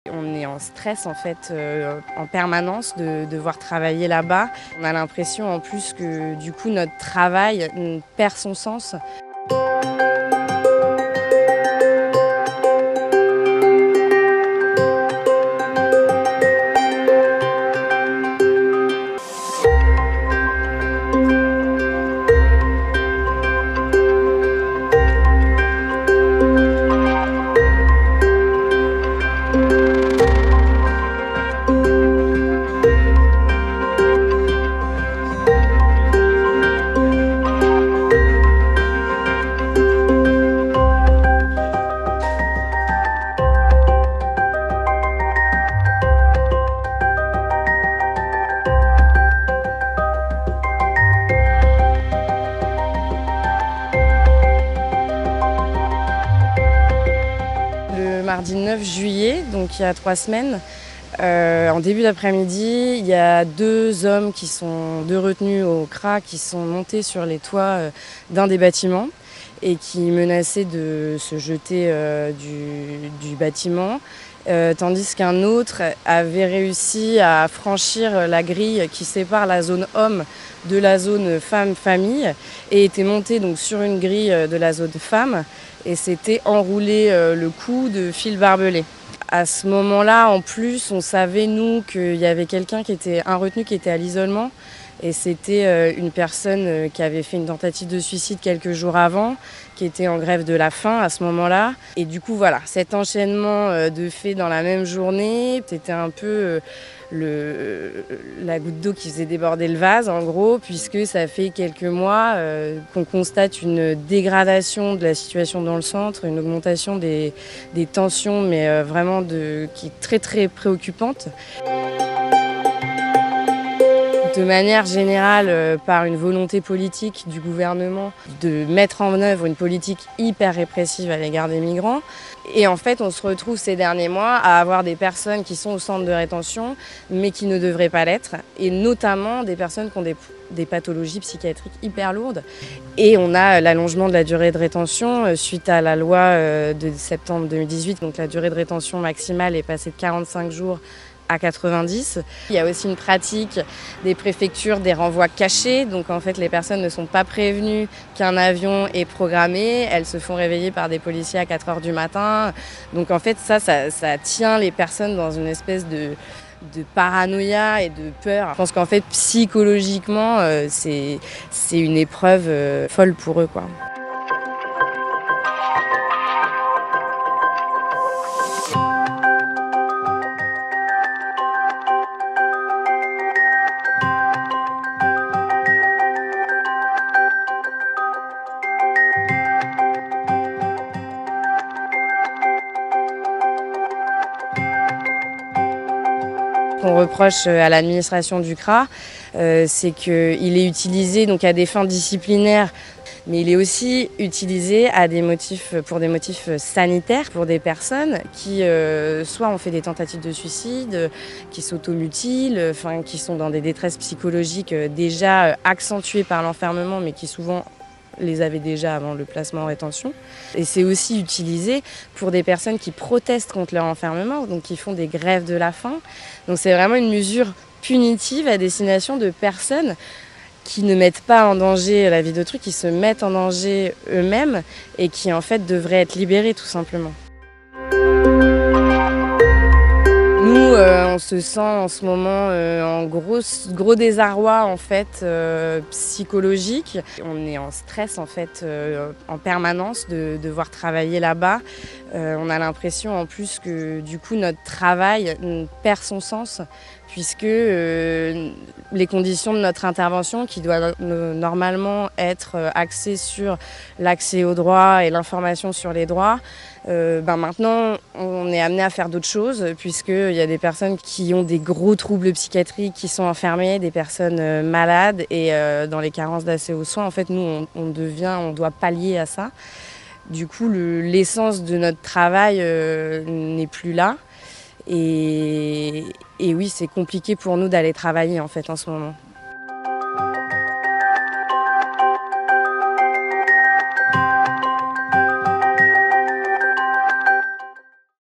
On est en stress en fait en permanence de devoir travailler là-bas. On a l'impression en plus que du coup notre travail perd son sens. Le mardi 9 juillet, donc il y a 3 semaines, en début d'après-midi, il y a 2 hommes deux retenus au CRA qui sont montés sur les toits d'un des bâtiments et qui menaçaient de se jeter du bâtiment, tandis qu'un autre avait réussi à franchir la grille qui sépare la zone homme de la zone femme-famille et était monté donc sur une grille de la zone femme et s'était enroulé le cou de fil barbelé. À ce moment-là, en plus, on savait, nous, qu'il y avait un retenu qui était à l'isolement. Et c'était une personne qui avait fait une tentative de suicide quelques jours avant, qui était en grève de la faim à ce moment-là. Et du coup, voilà, cet enchaînement de faits dans la même journée, c'était un peu la goutte d'eau qui faisait déborder le vase, en gros, puisque ça fait quelques mois qu'on constate une dégradation de la situation dans le centre, une augmentation des tensions, mais vraiment qui est très, très préoccupante. De manière générale, par une volonté politique du gouvernement de mettre en œuvre une politique hyper répressive à l'égard des migrants. Et en fait, on se retrouve ces derniers mois à avoir des personnes qui sont au centre de rétention, mais qui ne devraient pas l'être, et notamment des personnes qui ont des pathologies psychiatriques hyper lourdes. Et on a l'allongement de la durée de rétention suite à la loi de septembre 2018. Donc la durée de rétention maximale est passée de 45 jours à 90. Il y a aussi une pratique des préfectures des renvois cachés. Donc en fait, les personnes ne sont pas prévenues qu'un avion est programmé. Elles se font réveiller par des policiers à 4 h du matin. Donc en fait, ça tient les personnes dans une espèce de paranoïa et de peur. Je pense qu'en fait, psychologiquement, c'est une épreuve folle pour eux, quoi. Qu'on reproche à l'administration du CRA, c'est qu'il est utilisé donc à des fins disciplinaires, mais il est aussi utilisé pour des motifs sanitaires, pour des personnes qui soit ont fait des tentatives de suicide, qui s'automutilent, qui sont dans des détresses psychologiques déjà accentuées par l'enfermement, mais qui souvent les avaient déjà avant le placement en rétention. Et c'est aussi utilisé pour des personnes qui protestent contre leur enfermement, donc qui font des grèves de la faim. Donc c'est vraiment une mesure punitive à destination de personnes qui ne mettent pas en danger la vie d'autrui, qui se mettent en danger eux-mêmes et qui en fait devraient être libérées tout simplement. Nous, on se sent en ce moment en gros désarroi en fait psychologique. On est en stress en fait en permanence de devoir travailler là-bas. On a l'impression en plus que du coup notre travail perd son sens puisque les conditions de notre intervention qui doit normalement être axée sur l'accès aux droits et l'information sur les droits, maintenant on est amené à faire d'autres choses puisqu'il y a des personnes qui ont des gros troubles psychiatriques qui sont enfermées, des personnes malades et dans les carences d'accès aux soins, en fait nous on doit pallier à ça. Du coup l'essence de notre travail n'est plus là et oui c'est compliqué pour nous d'aller travailler en fait en ce moment.